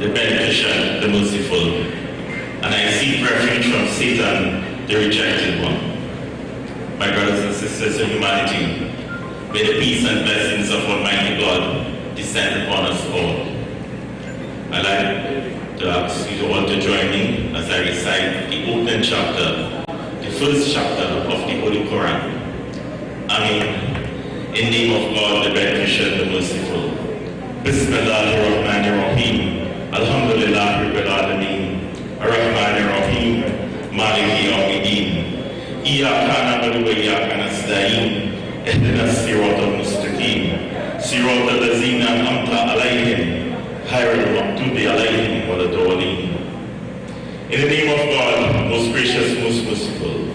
the beneficent, the merciful, and I seek refuge from Satan, the rejected one. My brothers and sisters of humanity, may the peace and blessings of Almighty God descend upon us all. I'd like to ask you all to join me as I recite the opening chapter, the first chapter of the Holy Quran. Amen. In the name of God, the beneficent, the merciful. Bismillahirrahmanirrahim. Alhamdulillah Rabbil Alameen. Ar-Rahmanir-Rahim. Maliki Yawmiddin. Iyyaka na'budu wa iyyaka nasta'in. Ihdinas siratal mustaqim. Siratal ladzina an'amta alayhim. Ghayril maghdubi alayhim waladdallin. In the name of God, most gracious, most merciful,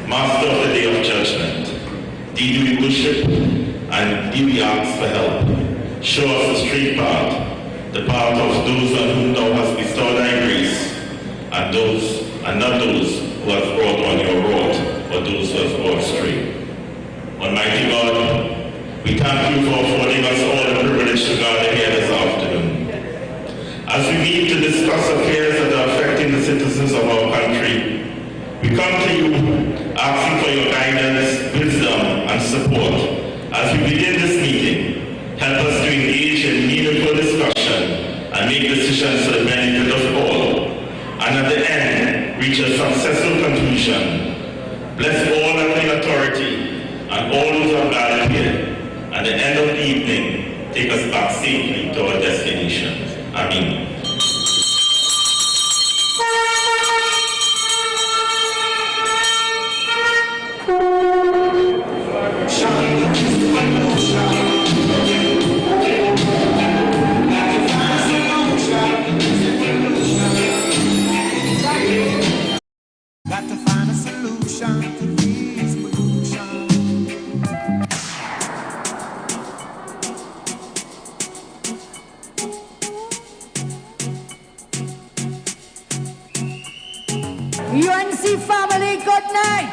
Master of the Day of Judgment, Thee do we worship and Thee we ask for help. Show us the straight path, the path of those on whom Thou hast bestowed Thy grace, and not those who have brought on Your wrath, or those who have gone astray. Almighty God, we thank You for affording us all the privilege to gather here this afternoon. As we meet to discuss affairs that are affecting the citizens of our country, we come to You asking for Your guidance, wisdom, and support. As we begin this meeting, help us to engage in meaningful discussion and make decisions for the benefit of all. And at the end, reach a successful conclusion. Bless all in authority and all those who are gathered here. At the end of the evening, take us back safely to our destination. Amen. Got to find a solution to this pollution. UNC family, good night.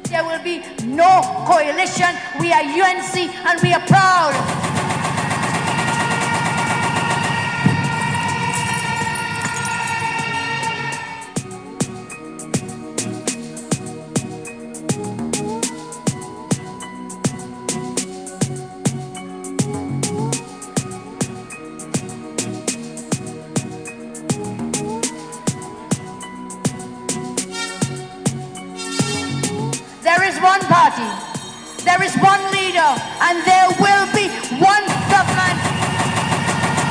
There will be no coalition. We are UNC and we are proud. There is one party, there is one leader, and there will be one government,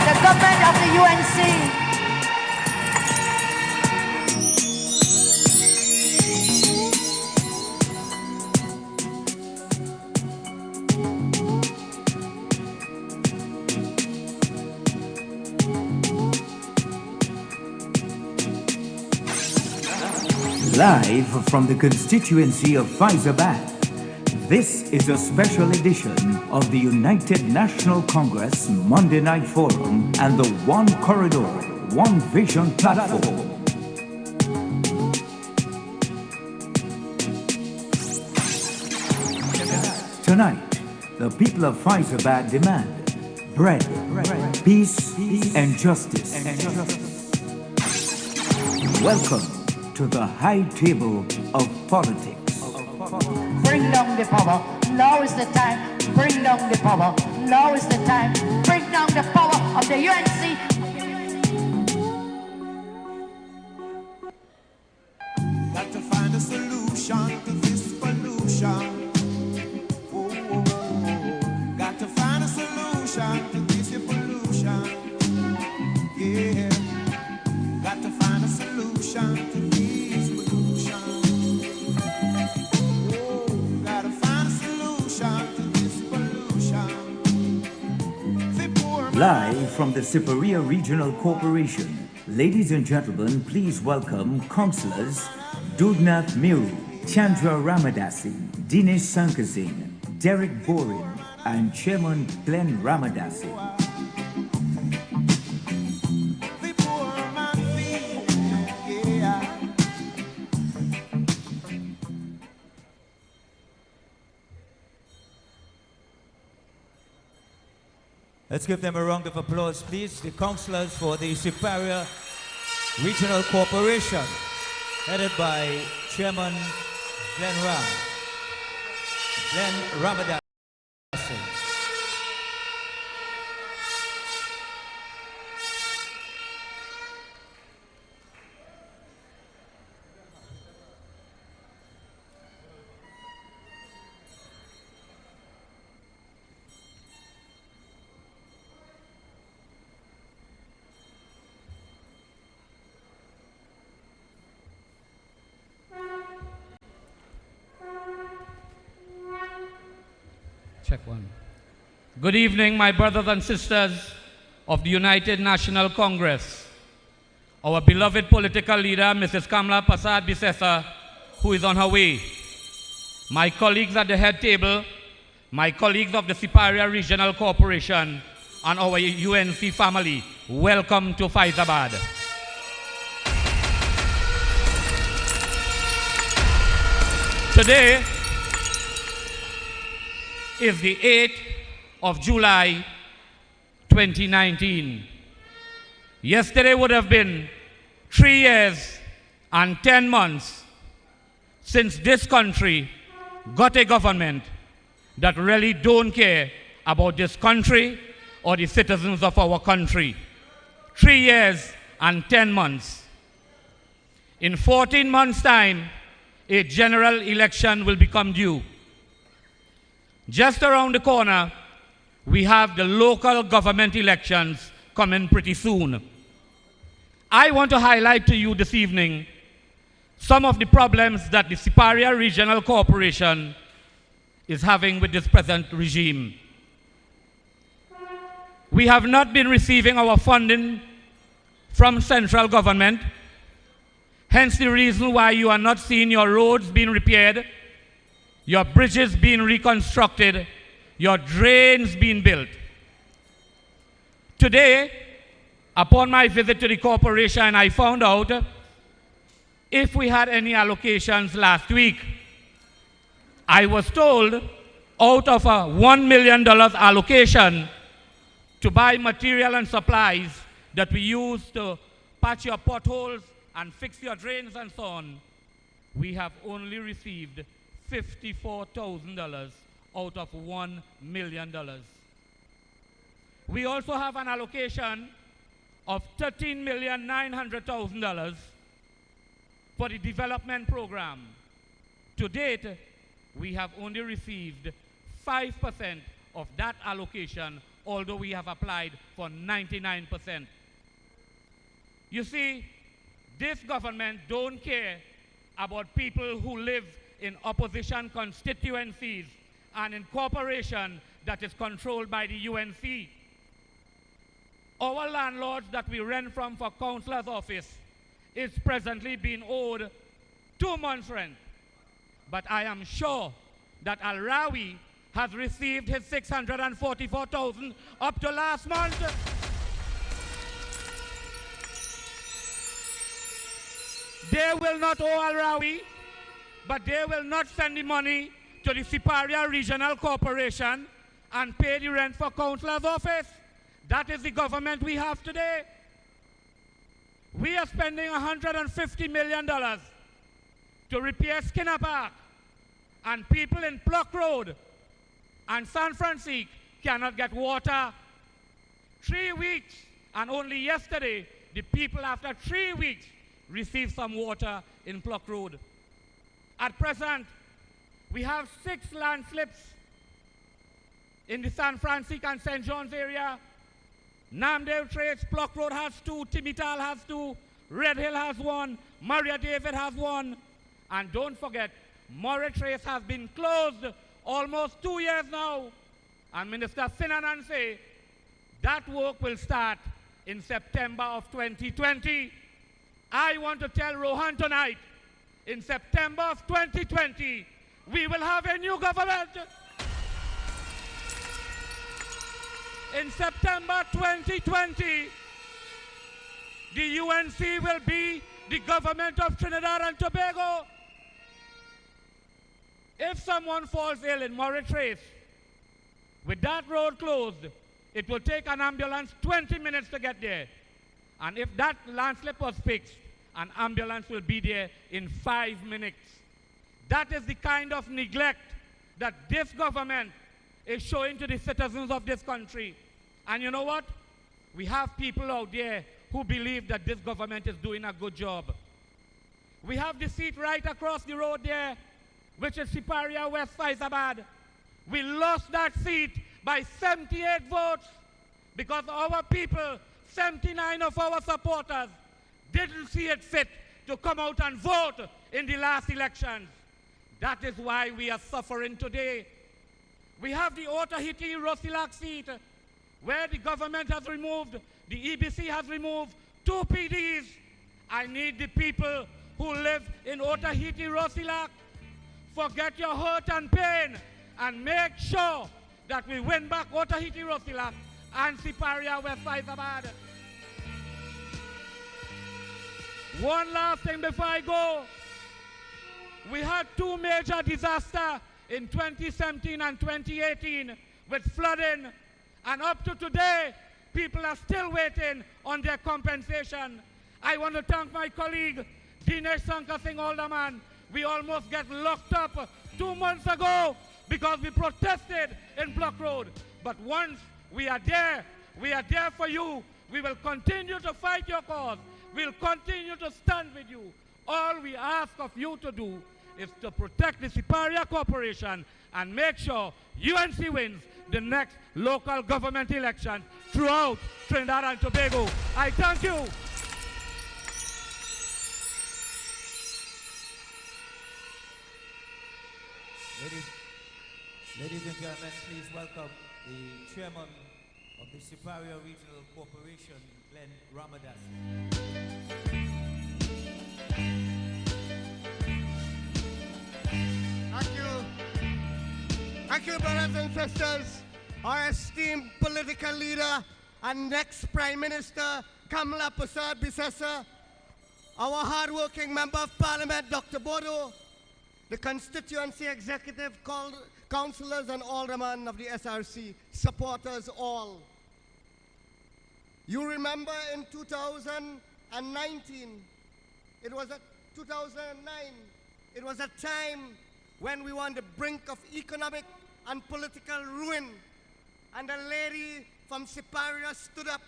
the government of the UNC. Live from the constituency of Faizabad, this is a special edition of the United National Congress Monday Night Forum and the One Corridor, One Vision platform. Tonight, the people of Faizabad demand bread, peace, and justice. Welcome to the high table of politics. Bring down the power. Now is the time. Bring down the power. Now is the time. Bring down the power of the UNC. Got to find a solution to this pollution. Oh, oh, oh. Got to find a solution to this pollution. Yeah. Got to find a solution to this pollution. Live from the Superior Regional Corporation, ladies and gentlemen, please welcome Councillors Dugnath Miru, Chandra Ramadasi, Dinesh Sankasing, Derek Borin, and Chairman Glenn Ramadasi. The poor man feel, yeah. Let's give them a round of applause, please. The councillors for the Superior Regional Corporation, headed by Chairman Glenn Ramadasi. Check one. Good evening, my brothers and sisters of the United National Congress. Our beloved political leader, Mrs. Kamla Persad-Bissessar, who is on her way. My colleagues at the head table, my colleagues of the Superior Regional Corporation, and our UNC family, welcome to Faizabad. Today is the 8th of July, 2019. Yesterday would have been 3 years and 10 months since this country got a government that really don't care about this country or the citizens of our country. 3 years and 10 months. In 14 months' time, a general election will become due. Just around the corner, we have the local government elections coming pretty soon. I want to highlight to you this evening some of the problems that the Superior Regional Corporation is having with this present regime. We have not been receiving our funding from central government, hence the reason why you are not seeing your roads being repaired, your bridges being reconstructed, your drains being built. Today, upon my visit to the corporation, I found out if we had any allocations last week. I was told out of a $1 million allocation to buy material and supplies that we use to patch your potholes and fix your drains and so on, we have only received $54,000 out of $1 million. We also have an allocation of $13,900,000 for the development program. To date, we have only received 5% of that allocation, although we have applied for 99%. You see, this government don't care about people who live in opposition constituencies and in corporation that is controlled by the UNC. Our landlords that we rent from for councillor's office is presently being owed 2 months' rent. But I am sure that Al-Rawi has received his $644,000 up to last month. They will not owe Al-Rawi, but they will not send the money to the Superior Regional Corporation and pay the rent for councillor's office. That is the government we have today. We are spending $150 million to repair Skinner Park, and people in Pluck Road and San Francisco cannot get water. 3 weeks, and only yesterday, the people after 3 weeks received some water in Pluck Road. At present, we have 6 landslips in the San Francisco and St. John's area. Namdale Trace, Pluck Road has 2, Timital has 2, Red Hill has 1, Maria David has 1, and don't forget, Murray Trace has been closed almost 2 years now. And Minister Finanan say That work will start in September of 2020. I want to tell Rohan tonight, in September of 2020, we will have a new government. In September 2020, the UNC will be the government of Trinidad and Tobago. If someone falls ill in Mauritius, with that road closed, it will take an ambulance 20 minutes to get there. And if that landslip was fixed, an ambulance will be there in 5 minutes. That is the kind of neglect that this government is showing to the citizens of this country. And you know what? We have people out there who believe that this government is doing a good job. We have the seat right across the road there, which is Siparia West Faizabad. We lost that seat by 78 votes because our people, 79 of our supporters, didn't see it fit to come out and vote in the last elections. That is why we are suffering today. We have the Otahiti Rosilak seat, where the government has removed, the EBC has removed 2 PDs. I need the people who live in Otahiti Rosilak, forget your hurt and pain, and make sure that we win back Otahiti Rosilak and Siparia West Faizabad. One last thing before I go. We had 2 major disasters in 2017 and 2018 with flooding, and up to today, people are still waiting on their compensation. I want to thank my colleague, Dinesh Sankar Singh Alderman. We almost got locked up 2 months ago because we protested in Block Road. But once we are there for you. We will continue to fight your cause. We'll continue to stand with you. All we ask of you to do is to protect the Siparia Corporation and make sure UNC wins the next local government election throughout Trinidad and Tobago. I thank you. Ladies and gentlemen, please welcome the chairman of the Siparia Regional Corporation, Glenn Ramadas. Thank you, brothers and sisters. Our esteemed political leader and next Prime Minister, Kamala Prasad Bisesa, our hard-working Member of Parliament, Dr. Bodo, the constituency executive councillors and aldermen of the SRC, supporters all. You remember in 2019, it was 2009, it was a time when we were on the brink of economic and political ruin, and a lady from Siparia stood up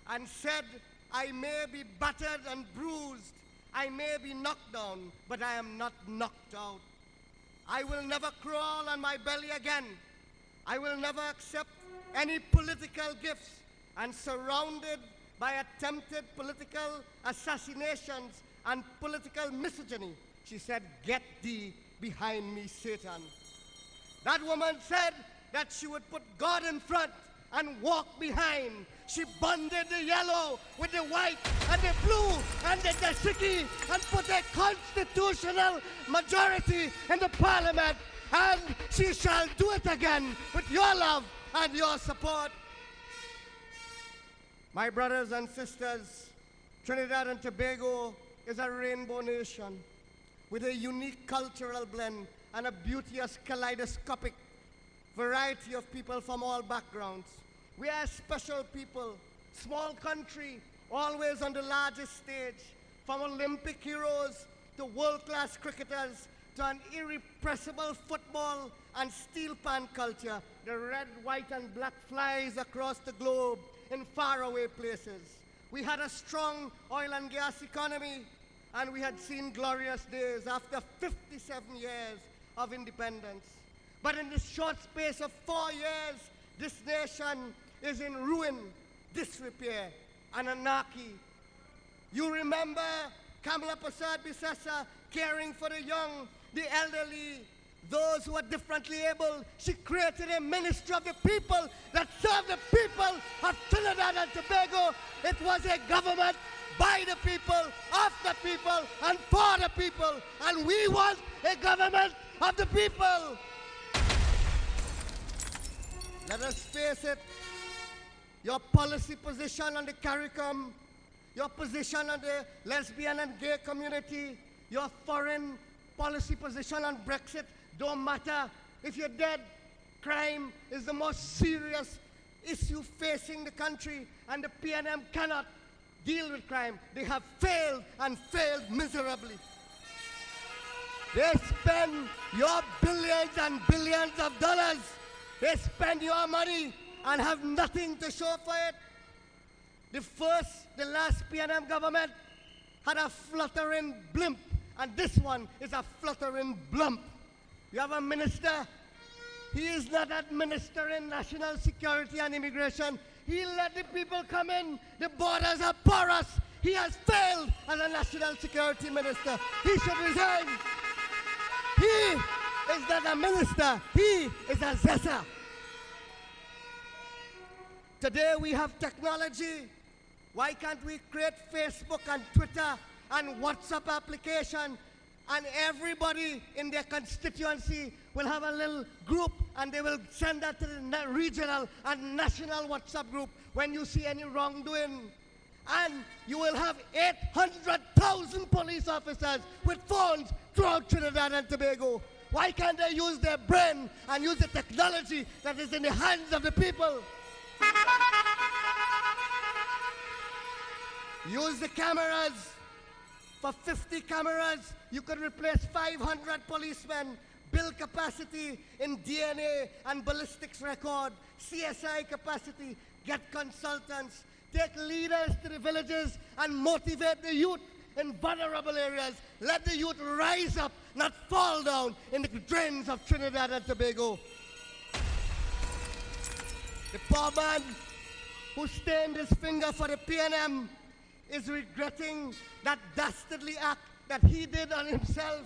and said, I may be battered and bruised, I may be knocked down, but I am not knocked out. I will never crawl on my belly again. I will never accept any political gifts. And surrounded by attempted political assassinations and political misogyny, she said, get thee behind me, Satan. That woman said that she would put God in front and walk behind. She bonded the yellow with the white and the blue and the dashiki and put a constitutional majority in the parliament. And she shall do it again with your love and your support. My brothers and sisters, Trinidad and Tobago is a rainbow nation with a unique cultural blend and a beauteous kaleidoscopic variety of people from all backgrounds. We are a special people, small country, always on the largest stage, from Olympic heroes to world-class cricketers to an irrepressible football and steel pan culture. The red, white, and black flies across the globe in faraway places. We had a strong oil and gas economy, and we had seen glorious days after 57 years of independence. But in this short space of 4 years, this nation is in ruin, disrepair, and anarchy. You remember Kamala Prasad Bisesa caring for the young, the elderly, those who are differently able. She created a ministry of the people that served the people of Trinidad and Tobago. It was a government by the people, of the people, and for the people. And we want a government of the people. Let us face it, your policy position on the CARICOM, your position on the lesbian and gay community, your foreign policy position on Brexit don't matter. If you're dead, crime is the most serious issue facing the country, and the PNM cannot deal with crime. They have failed and failed miserably. They spend your billions and billions of dollars. They spend your money and have nothing to show for it. The last PNM government had a fluttering blimp, and this one is a fluttering blump. You have a minister, he is not administering national security and immigration. He let the people come in. The borders are porous. He has failed as a national security minister. He should resign. He is not a minister. He is a zessa. Today we have technology. Why can't we create Facebook and Twitter and WhatsApp application, and everybody in their constituency will have a little group, and they will send that to the regional and national WhatsApp group when you see any wrongdoing. And you will have 800,000 police officers with phones throughout Trinidad and Tobago. Why can't they use their brain and use the technology that is in the hands of the people? Use the cameras. For 50 cameras, you could replace 500 policemen. Build capacity in DNA and ballistics record. CSI capacity. Get consultants. Take leaders to the villages and motivate the youth in vulnerable areas. Let the youth rise up, not fall down in the drains of Trinidad and Tobago. The poor man who stained his finger for the PNM is regretting that dastardly act that he did on himself.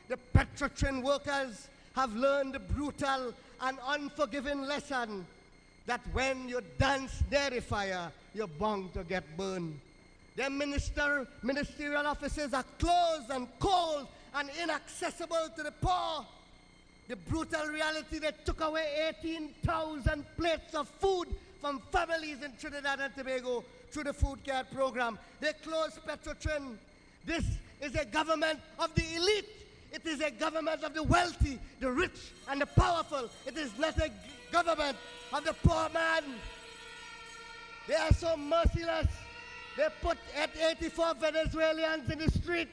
The Petrotrin workers have learned the brutal and unforgiving lesson that when you dance near the fire, you're bound to get burned. Their ministerial offices are closed and cold and inaccessible to the poor. The brutal reality, they took away 18,000 plates of food from families in Trinidad and Tobago through the food care program. They closed Petrotrin. This is a government of the elite. It is a government of the wealthy, the rich, and the powerful. It is not a government of the poor man. They are so merciless. They put 84 Venezuelans in the street,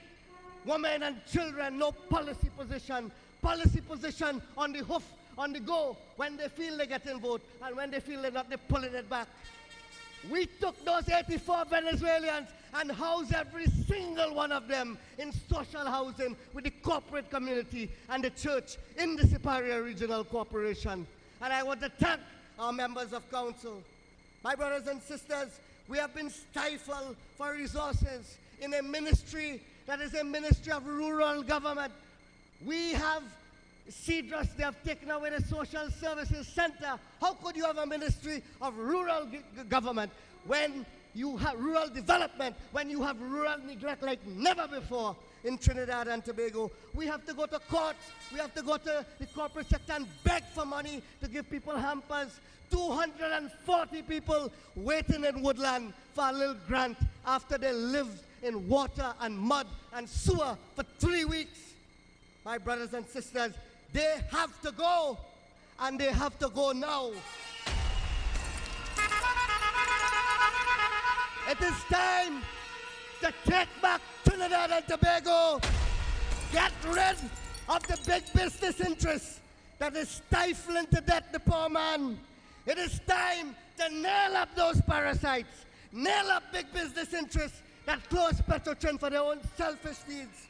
women and children, no policy position. Policy position on the hoof, on the go. When they feel they're getting vote, and when they feel they're not, they're pulling it back. We took those 84 Venezuelans and housed every single one of them in social housing with the corporate community and the church in the Superior Regional Corporation. And I want to thank our members of council. My brothers and sisters, we have been stifled for resources in a ministry that is a ministry of rural government. We have Cedros, they have taken away the social services center. How could you have a ministry of rural government when you have rural development, when you have rural neglect like never before in Trinidad and Tobago? We have to go to courts, we have to go to the corporate sector and beg for money to give people hampers. 240 people waiting in Woodland for a little grant after they lived in water and mud and sewer for 3 weeks. My brothers and sisters, they have to go, and they have to go now. It is time to take back Trinidad and Tobago. Get rid of the big business interests that is stifling to death the poor man. It is time to nail up those parasites, nail up big business interests that close Petrotrin for their own selfish needs.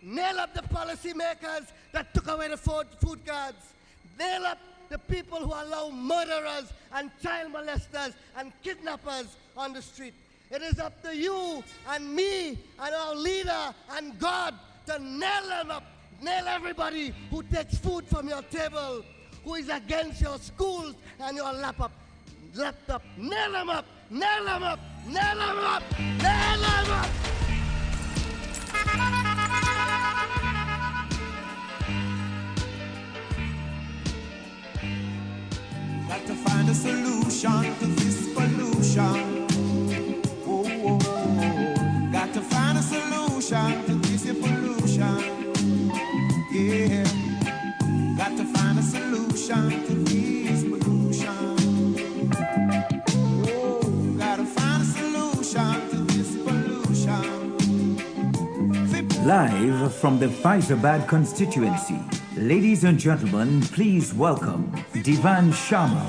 Nail up the policy makers that took away the food cards. Nail up the people who allow murderers and child molesters and kidnappers on the street. It is up to you and me and our leader and God to nail them up, nail everybody who takes food from your table, who is against your schools and your laptop. Nail them up, nail them up, nail them up, nail them up. Got to find a solution to this pollution. Oh, oh, oh. Got to find a solution to this pollution. Yeah. Got to find a solution to this pollution. Oh, got to find a solution to this pollution. Live from the Faizabad constituency, ladies and gentlemen, please welcome Divan Sharma.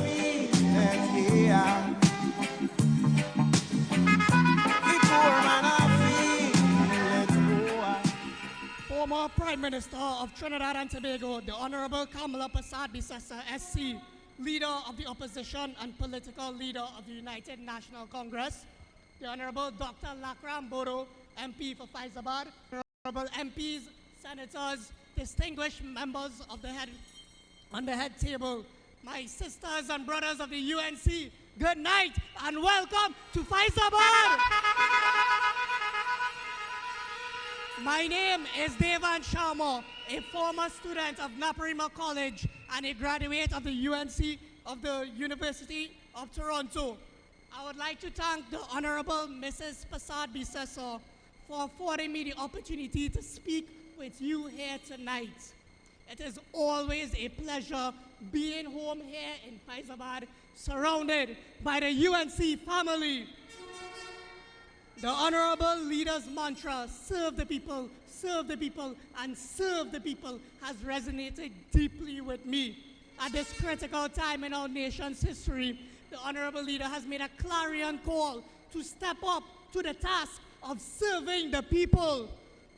Former Prime Minister of Trinidad and Tobago, the Honorable Kamala Persad-Bissessar, SC, Leader of the Opposition and Political Leader of the United National Congress, the Honorable Dr. Lakram Bodo, MP for Faizabad, Honorable MPs, Senators, distinguished members of the head table, my sisters and brothers of the UNC, good night and welcome to Faizabad. My name is Divan Sharma, a former student of Naparima College and a graduate of the UNC of the University of Toronto. I would like to thank the Honorable Mrs. Persad-Bissessar for affording me the opportunity to speak with you here tonight. It is always a pleasure being home here in Faizabad, surrounded by the UNC family. The Honorable Leader's mantra, serve the people, and serve the people, has resonated deeply with me. At this critical time in our nation's history, the Honorable Leader has made a clarion call to step up to the task of serving the people.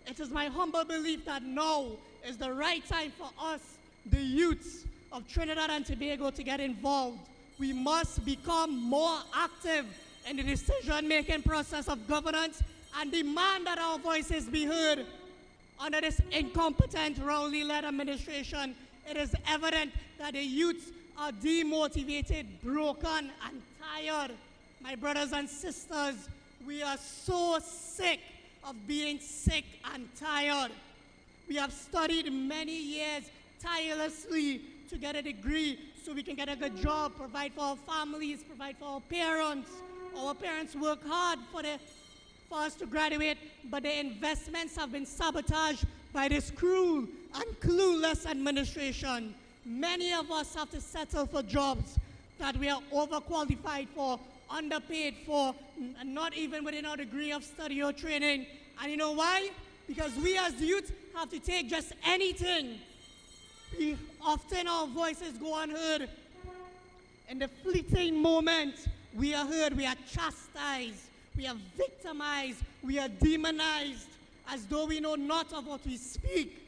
It is my humble belief that now is the right time for us, the youths of Trinidad and Tobago, to get involved. We must become more active in the decision-making process of governance and demand that our voices be heard. Under this incompetent, Rowley-led administration, it is evident that the youths are demotivated, broken, and tired. My brothers and sisters, we are so sick of being sick and tired. We have studied many years tirelessly to get a degree so we can get a good job, provide for our families, provide for our parents. Our parents work hard for us to graduate, but the investments have been sabotaged by this cruel and clueless administration. Many of us have to settle for jobs that we are overqualified for, underpaid for, and not even within our degree of study or training. And you know why? Because we as youth have to take just anything. Often our voices go unheard. In the fleeting moment, we are heard, we are chastised, we are victimized, we are demonized, as though we know not of what we speak.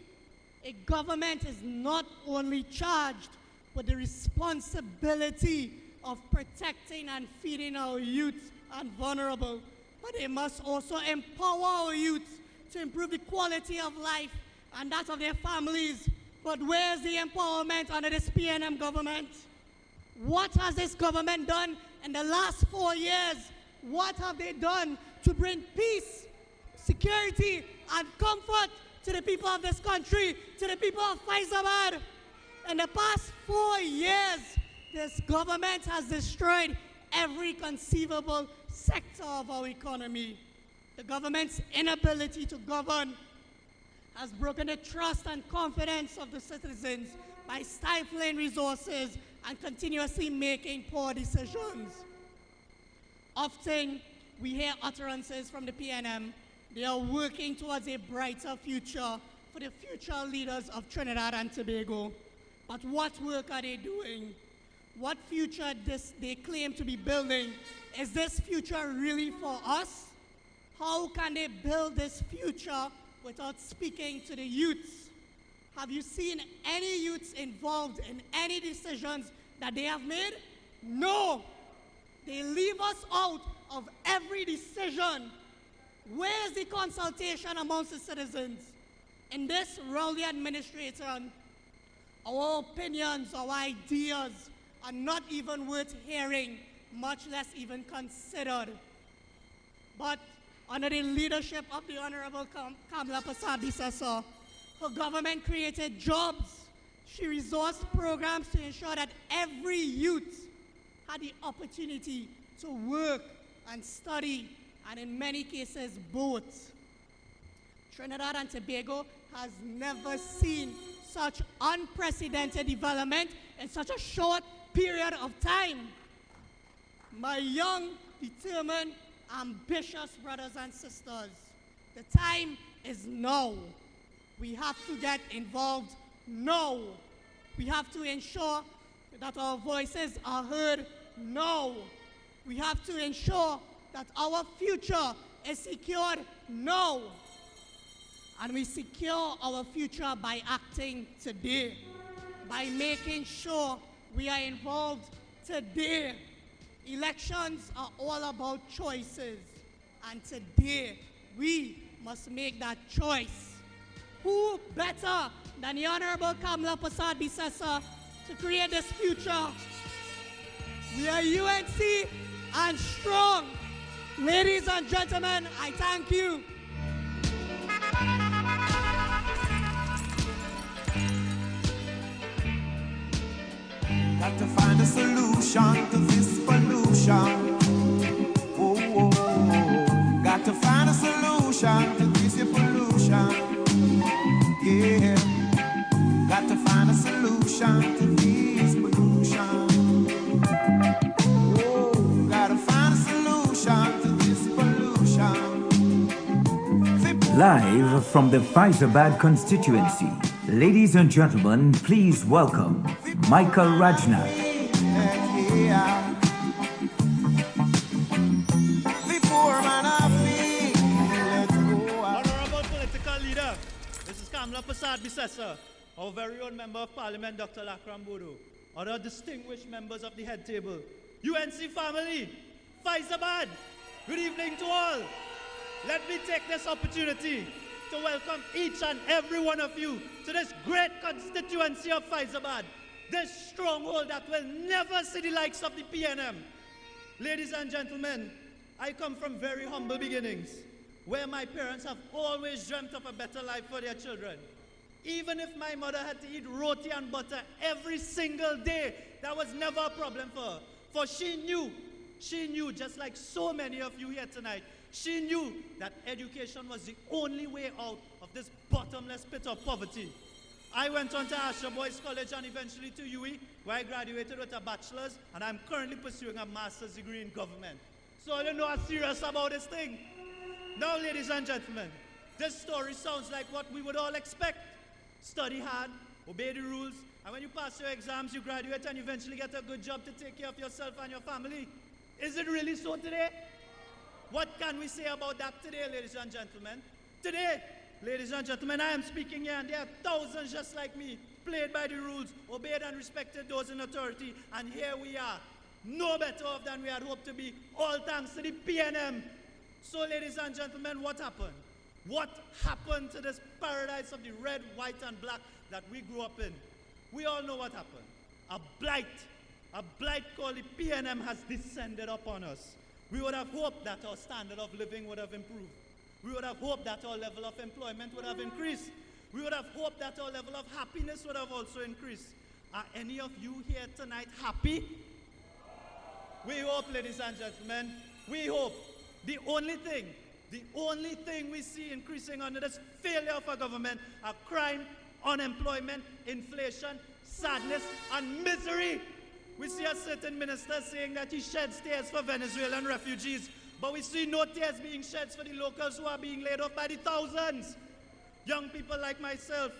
A government is not only charged with the responsibility of protecting and feeding our youth and vulnerable, but they must also empower our youth to improve the quality of life and that of their families. But where's the empowerment under this PNM government? What has this government done in the last 4 years? What have they done to bring peace, security, and comfort to the people of this country, to the people of Faizabad? In the past 4 years, this government has destroyed every conceivable sector of our economy. The government's inability to govern has broken the trust and confidence of the citizens by stifling resources and continuously making poor decisions. Often, we hear utterances from the PNM. They are working towards a brighter future for the future leaders of Trinidad and Tobago. But what work are they doing? What future they claim to be building? Is this future really for us? How can they build this future without speaking to the youths? Have you seen any youths involved in any decisions that they have made? No. They leave us out of every decision. Where's the consultation amongst the citizens? In this rowdy administration, our opinions, our ideas are not even worth hearing, much less even considered. But under the leadership of the Honorable Kamla Persad-Bissessor, her government created jobs. She resourced programs to ensure that every youth had the opportunity to work and study, and in many cases, both. Trinidad and Tobago has never seen such unprecedented development in such a short period of time. My young, determined, ambitious brothers and sisters, the time is now. We have to get involved now. We have to ensure that our voices are heard now. We have to ensure that our future is secured now. And we secure our future by acting today, by making sure we are involved today. Elections are all about choices, and today we must make that choice. Who better than the Honorable Kamla Persad-Bissessor to create this future? We are UNC and strong. Ladies and gentlemen, I thank you. Got to find a solution to this pollution. Oh, oh, oh. Got to find a solution to this pollution. Yeah. Got to find a solution to this pollution. Oh, got to find a solution to this pollution. Live from the Faizabad constituency, ladies and gentlemen, please welcome Michael Rajnath. Yeah. Before man I feel, let's go. Honorable political leader, Mrs. Kamla Persad-Bissessor, our very own Member of Parliament, Dr. Lakram Bodo, other distinguished members of the head table, UNC family, Faizabad, good evening to all. Let me take this opportunity to welcome each and every one of you to this great constituency of Faizabad, this stronghold that will never see the likes of the PNM. Ladies and gentlemen, I come from very humble beginnings, where my parents have always dreamt of a better life for their children. Even if my mother had to eat roti and butter every single day, that was never a problem for her. For she knew, just like so many of you here tonight, she knew that education was the only way out of this bottomless pit of poverty. I went on to Asher Boys College and eventually to UE, where I graduated with a bachelor's, and I'm currently pursuing a master's degree in government. So I don't know how serious about this thing. Now, ladies and gentlemen, this story sounds like what we would all expect. Study hard, obey the rules, and when you pass your exams, you graduate and eventually get a good job to take care of yourself and your family. Is it really so today? What can we say about that today, ladies and gentlemen? Today, ladies and gentlemen, I am speaking here, and there are thousands just like me, played by the rules, obeyed and respected those in authority, and here we are, no better off than we had hoped to be, all thanks to the PNM. So, ladies and gentlemen, what happened? What happened to this paradise of the red, white, and black that we grew up in? We all know what happened. A blight called the PNM has descended upon us. We would have hoped that our standard of living would have improved. We would have hoped that our level of employment would have increased. We would have hoped that our level of happiness would have also increased. Are any of you here tonight happy? We hope, ladies and gentlemen, we hope. The only thing we see increasing under this failure of our government are crime, unemployment, inflation, sadness, and misery. We see a certain minister saying that he sheds tears for Venezuelan refugees, but we see no tears being shed for the locals who are being laid off by the thousands. Young people like myself,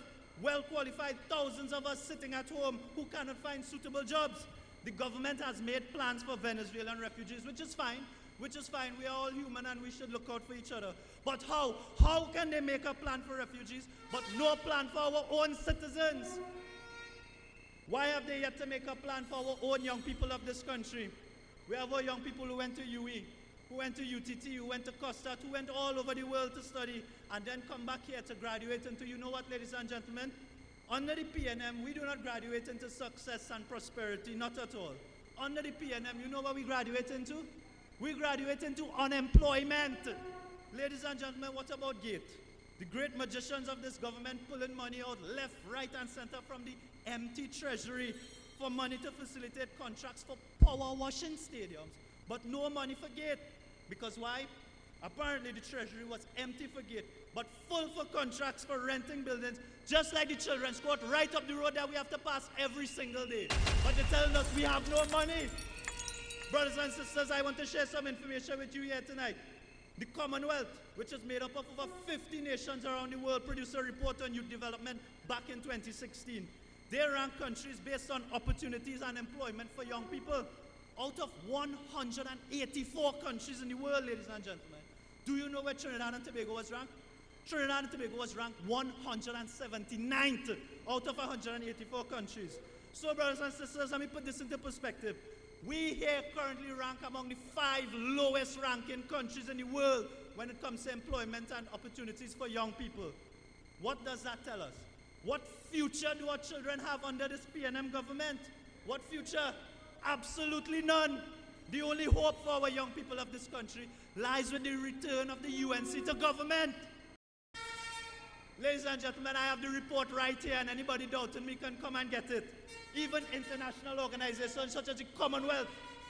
well-qualified, thousands of us sitting at home who cannot find suitable jobs. The government has made plans for Venezuelan refugees, which is fine. We are all human and we should look out for each other. But how? How can they make a plan for refugees, but no plan for our own citizens? Why have they yet to make a plan for our own young people of this country? We have our young people who went to UE, who went to UTT, who went to Costa, who went all over the world to study, and then come back here to graduate into, you know what, ladies and gentlemen? Under the PNM, we do not graduate into success and prosperity, not at all. Under the PNM, you know what we graduate into? We graduate into unemployment. Ladies and gentlemen, what about GATE? The great magicians of this government pulling money out left, right, and center from the empty treasury for money to facilitate contracts for power washing stadiums, but no money for GATE. Because why? Apparently the treasury was empty for GATE, but full for contracts for renting buildings, just like the children's court right up the road that we have to pass every single day. But they're telling us we have no money. Brothers and sisters, I want to share some information with you here tonight. The Commonwealth, which is made up of over 50 nations around the world, produced a report on youth development back in 2016. They rank countries based on opportunities and employment for young people. Out of 184 countries in the world, ladies and gentlemen, do you know where Trinidad and Tobago was ranked? Trinidad and Tobago was ranked 179th out of 184 countries. So, brothers and sisters, let me put this into perspective. We here currently rank among the 5 lowest ranking countries in the world when it comes to employment and opportunities for young people. What does that tell us? What future do our children have under this PNM government? What future? Absolutely none. The only hope for our young people of this country lies with the return of the UNC to government. Ladies and gentlemen, I have the report right here, and anybody doubting me can come and get it. Even international organizations such as the Commonwealth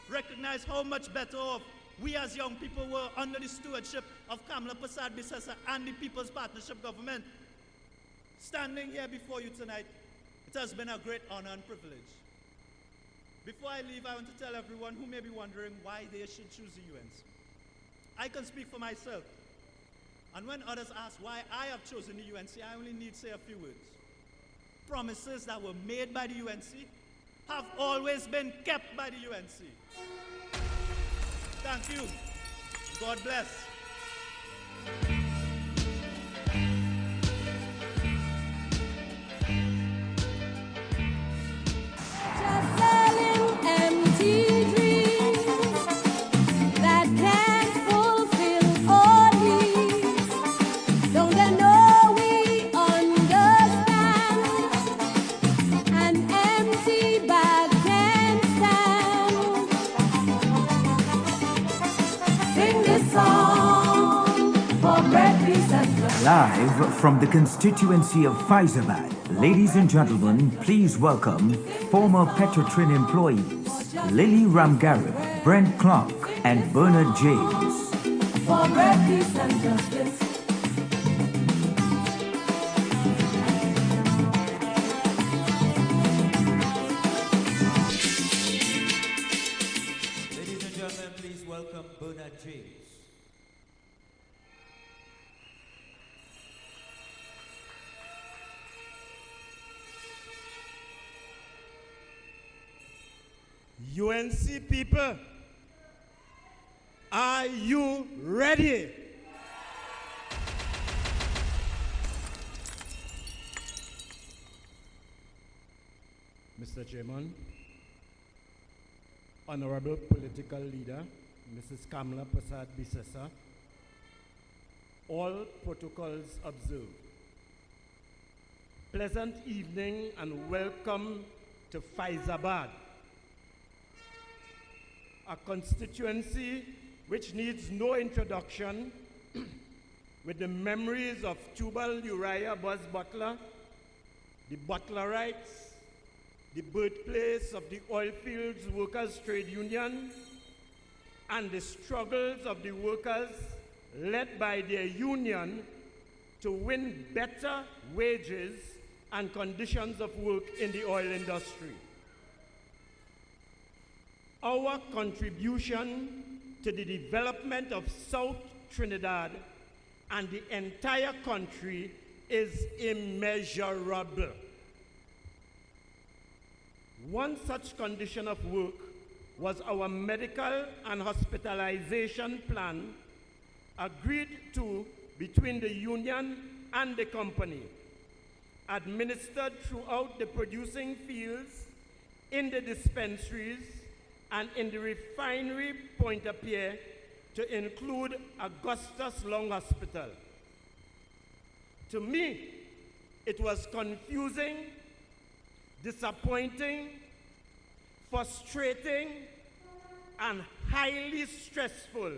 recognize how much better off we as young people were under the stewardship of Kamla Persad-Bissessar and the People's Partnership Government. Standing here before you tonight, it has been a great honor and privilege. Before I leave, I want to tell everyone who may be wondering why they should choose the UNC. I can speak for myself. And when others ask why I have chosen the UNC, I only need to say a few words. Promises that were made by the UNC have always been kept by the UNC. Thank you. God bless. Live from the constituency of Faizabad, ladies and gentlemen, please welcome former Petrotrin employees Lily Ramgarib, Brent Clark, and Bernard James. For bread, peace, and justice. Ladies and gentlemen, please welcome Bernard James. UNC people, are you ready? Mr. Chairman, Honorable Political Leader, Mrs. Kamla Persad-Bissessar, all protocols observed. Pleasant evening and welcome to Faizabad, a constituency which needs no introduction, with the memories of Tubal Uriah Buzz Butler, the Butlerites, the birthplace of the Oilfields Workers Trade Union, and the struggles of the workers led by their union to win better wages and conditions of work in the oil industry. Our contribution to the development of South Trinidad and the entire country is immeasurable. One such condition of work was our medical and hospitalization plan agreed to between the union and the company, administered throughout the producing fields, in the dispensaries, and in the refinery Pointe-à-Pierre to include Augustus Long Hospital. To me, it was confusing, disappointing, frustrating, and highly stressful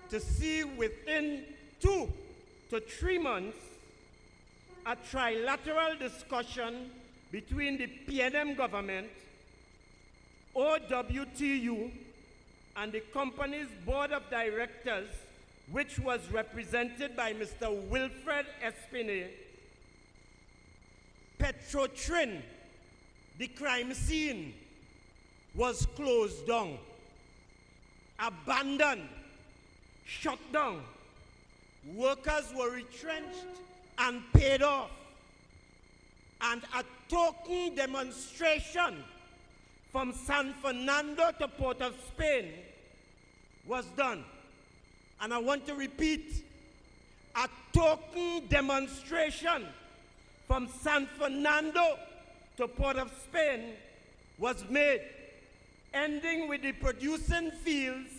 to see within 2 to 3 months a trilateral discussion between the PNM government, OWTU, and the company's board of directors, which was represented by Mr. Wilfred Espine. Petrotrin, the crime scene, was closed down, abandoned, shut down. Workers were retrenched and paid off. And a token demonstration from San Fernando to Port of Spain was done. And I want to repeat, a token demonstration from San Fernando to Port of Spain was made, ending with the producing fields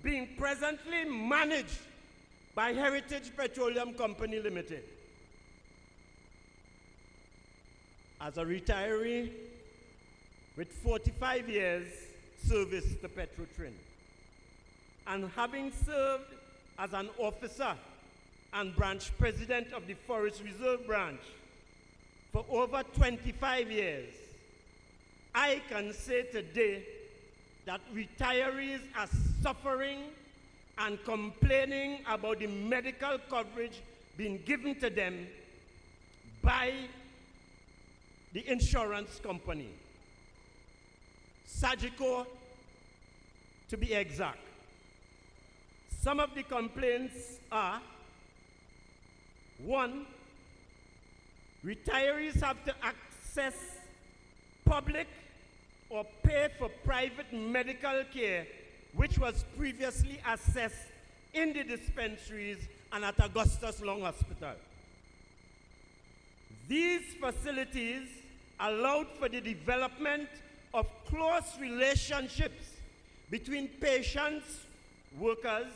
being presently managed by Heritage Petroleum Company Limited. As a retiree with 45 years service to Petrotrin, and having served as an officer and branch president of the Forest Reserve branch for over 25 years, I can say today that retirees are suffering and complaining about the medical coverage being given to them by the insurance company, Sagicor to be exact. Some of the complaints are: 1, retirees have to access public or pay for private medical care, which was previously assessed in the dispensaries and at Augustus Long Hospital. These facilities allowed for the development of close relationships between patients, workers,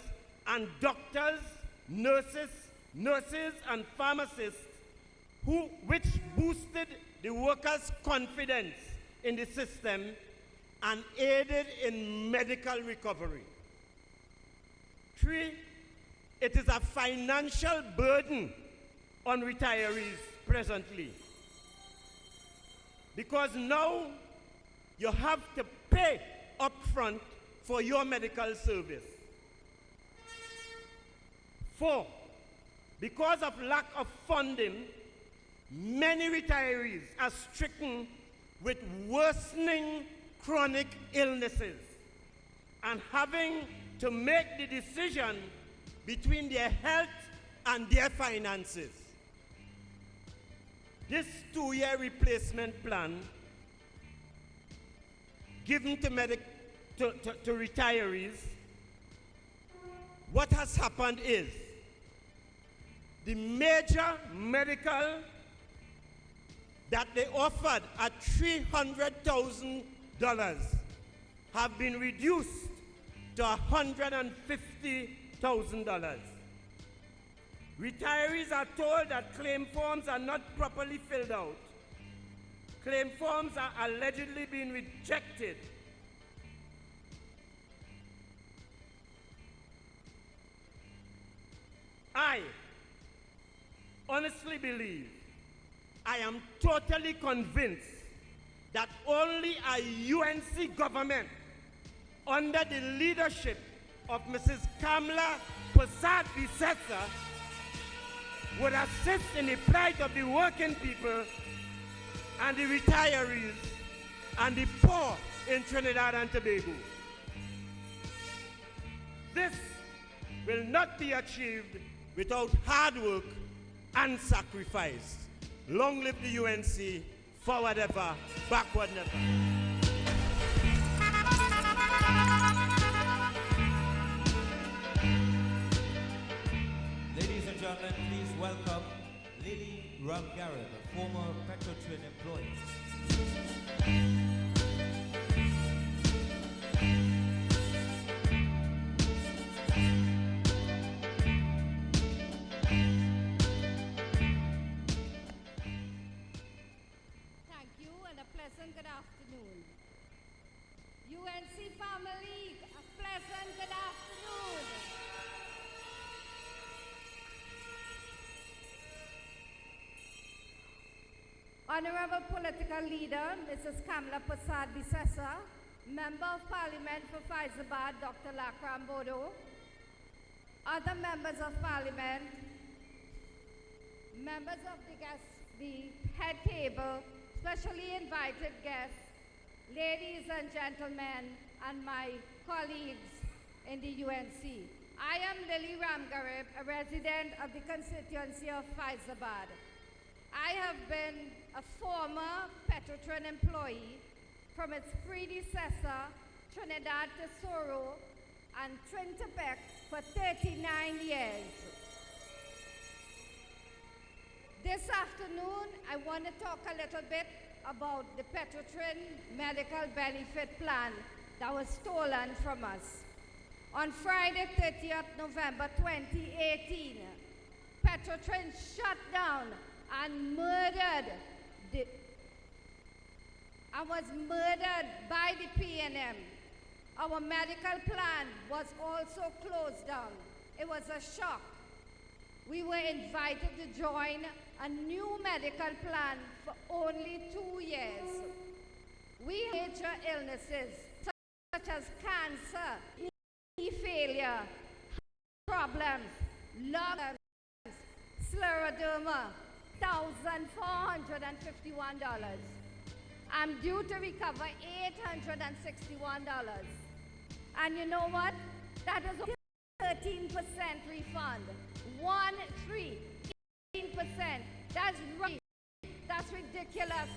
and doctors, nurses, and pharmacists, which boosted the workers' confidence in the system and aided in medical recovery. 3, it is a financial burden on retirees presently, because now you have to pay upfront for your medical service. 4, because of lack of funding, many retirees are stricken with worsening chronic illnesses and having to make the decision between their health and their finances. This 2-year replacement plan given to retirees, what has happened is the major medical that they offered at $300,000 have been reduced to $150,000. Retirees are told that claim forms are not properly filled out. Claim forms are allegedly being rejected. I honestly believe, I am totally convinced that only a UNC government under the leadership of Mrs. Kamla Persad-Bissessar would assist in the plight of the working people and the retirees and the poor in Trinidad and Tobago. This will not be achieved without hard work and sacrifice. Long live the UNC, forward ever, backward never. Ladies and gentlemen, please welcome Lily Ramgarad, a former Petrotrin employee. afternoon. UNC family, a pleasant good afternoon. Honorable Political Leader, Mrs. Kamla Persad-Bissessar, Member of Parliament for Faizabad, Dr. Lakram Bodo, other members of Parliament, members of the head table, specially invited guests, ladies and gentlemen, and my colleagues in the UNC. I am Lily Ramgarib, a resident of the constituency of Faizabad. I have been a former Petrotrin employee from its predecessor, Trinidad Tesoro and Trintepec, for 39 years. This afternoon, I want to talk a little bit about the Petrotrin medical benefit plan that was stolen from us. On Friday, 30th November 2018, Petrotrin shut down and was murdered by the PNM. Our medical plan was also closed down. It was a shock. We were invited to join a new medical plan for only 2 years. We had major illnesses such as cancer, kidney failure, problems, lung, scleroderma, $1,451. I'm due to recover $861. And you know what? That is a 13% refund. 13%. That's right. That's ridiculous.